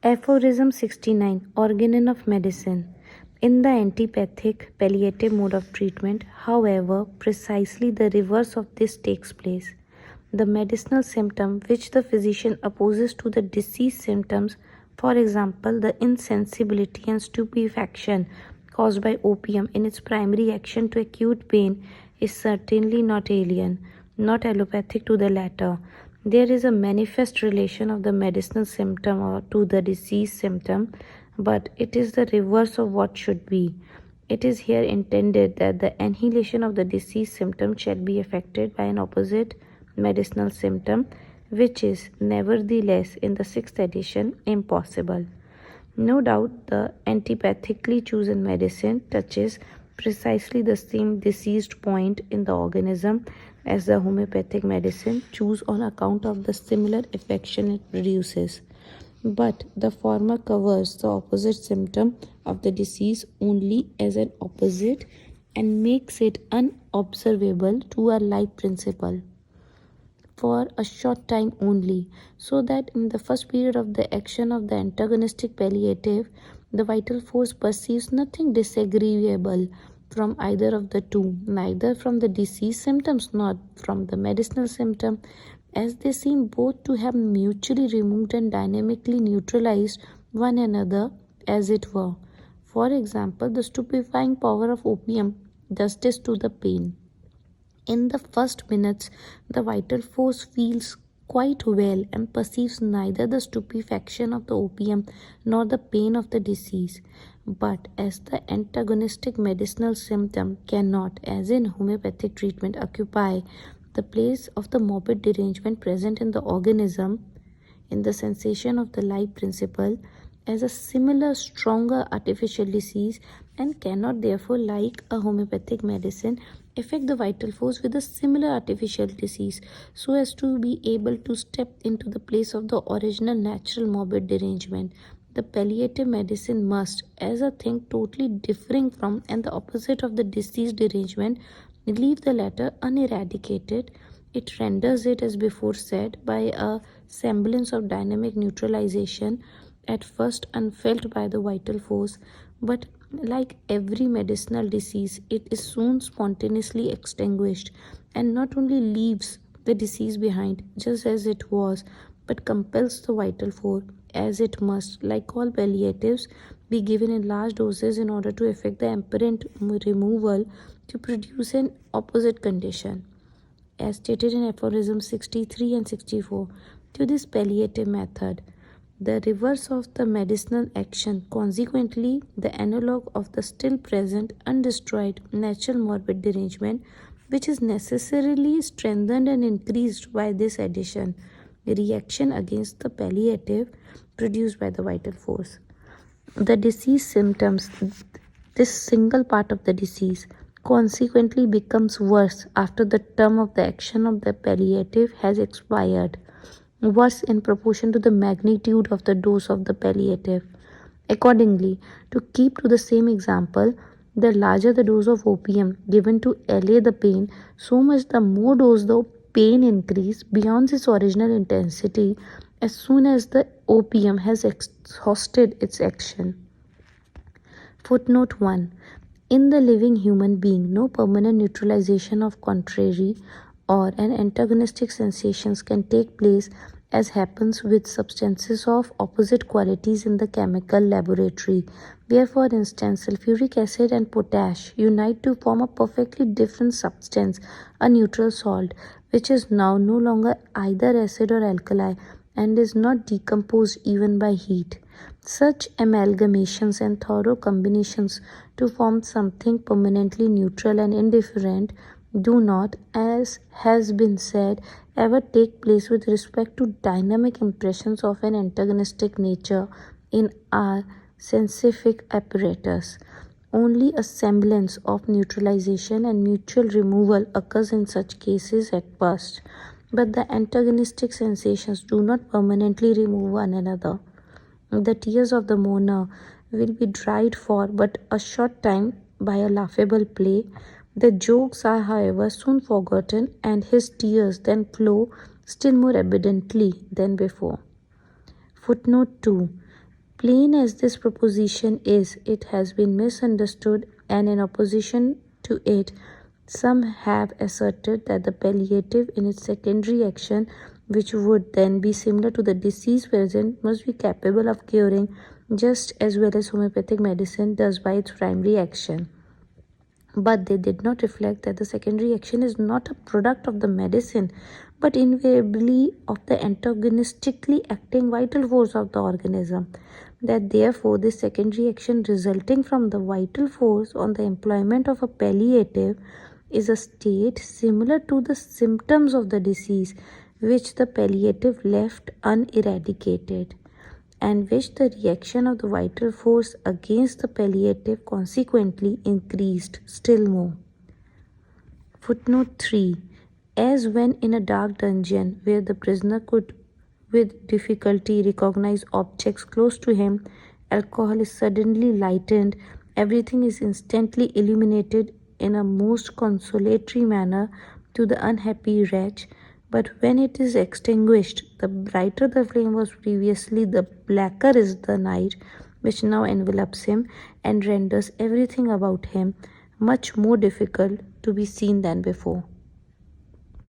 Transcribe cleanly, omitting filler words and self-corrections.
Aphorism 69 Organon of Medicine. In the antipathic palliative mode of treatment, however, precisely the reverse of this takes place. The medicinal symptom which the physician opposes to the disease symptoms, for example, the insensibility and stupefaction caused by opium in its primary action to acute pain, is certainly not alien, not allopathic to the latter. There is a manifest relation of the medicinal symptom to the disease symptom, but it is the reverse of what should be. It is here intended that the annihilation of the disease symptom shall be effected by an opposite medicinal symptom, which is nevertheless in the sixth edition impossible. No doubt the antipathically chosen medicine touches precisely the same diseased point in the organism as the homeopathic medicine choose on account of the similar affection it produces. But the former covers the opposite symptom of the disease only as an opposite and makes it unobservable to a life principle for a short time only, so that in the first period of the action of the antagonistic palliative, the vital force perceives nothing disagreeable from either of the two, neither from the disease symptoms nor from the medicinal symptom, as they seem both to have mutually removed and dynamically neutralized one another, as it were. For example, the stupefying power of opium does this to the pain. In the first minutes, the vital force feels quite well and perceives neither the stupefaction of the opium nor the pain of the disease. But as the antagonistic medicinal symptom cannot, as in homeopathic treatment, occupy the place of the morbid derangement present in the organism, in the sensation of the life principle, as a similar stronger artificial disease, and cannot therefore, like a homeopathic medicine, affect the vital force with a similar artificial disease, so as to be able to step into the place of the original natural morbid derangement. The palliative medicine must, as a thing totally differing from and the opposite of the disease derangement, leave the latter uneradicated. It renders it, as before said, by a semblance of dynamic neutralization, at first unfelt by the vital force, but like every medicinal disease, it is soon spontaneously extinguished, and not only leaves the disease behind, just as it was, but compels the vital force, as it must, like all palliatives, be given in large doses in order to effect the apparent removal to produce an opposite condition. As stated in aphorisms 63 and 64, to this palliative method, the reverse of the medicinal action, consequently the analogue of the still present undestroyed natural morbid derangement, which is necessarily strengthened and increased by this addition, reaction against the palliative produced by the vital force. The disease symptoms, this single part of the disease, consequently becomes worse after the term of the action of the palliative has expired, worse in proportion to the magnitude of the dose of the palliative. Accordingly, to keep to the same example, the larger the dose of opium given to allay the pain, so much the more dose the pain increase beyond its original intensity as soon as the opium has exhausted its action. Footnote 1. In the living human being, no permanent neutralization of contrary or an antagonistic sensations can take place, as happens with substances of opposite qualities in the chemical laboratory, where for instance sulfuric acid and potash unite to form a perfectly different substance, a neutral salt, which is now no longer either acid or alkali, and is not decomposed even by heat. Such amalgamations and thorough combinations to form something permanently neutral and indifferent do not, as has been said, ever take place with respect to dynamic impressions of an antagonistic nature in our sensific apparatus. Only a semblance of neutralization and mutual removal occurs in such cases at first, but the antagonistic sensations do not permanently remove one another. The tears of the mourner will be dried for but a short time by a laughable play. The jokes are, however, soon forgotten, and his tears then flow still more abundantly than before. Footnote 2. Plain as this proposition is, it has been misunderstood, and in opposition to it, some have asserted that the palliative in its secondary action, which would then be similar to the disease present, must be capable of curing just as well as homeopathic medicine does by its primary action. But they did not reflect that the secondary action is not a product of the medicine, but invariably of the antagonistically acting vital force of the organism. That therefore, this secondary action resulting from the vital force on the employment of a palliative is a state similar to the symptoms of the disease, which the palliative left uneradicated, and which the reaction of the vital force against the palliative consequently increased still more. Footnote 3. As when in a dark dungeon where the prisoner could with difficulty recognize objects close to him, alcohol is suddenly lightened, everything is instantly illuminated in a most consolatory manner to the unhappy wretch. But when it is extinguished, the brighter the flame was previously, the blacker is the night which now envelops him and renders everything about him much more difficult to be seen than before.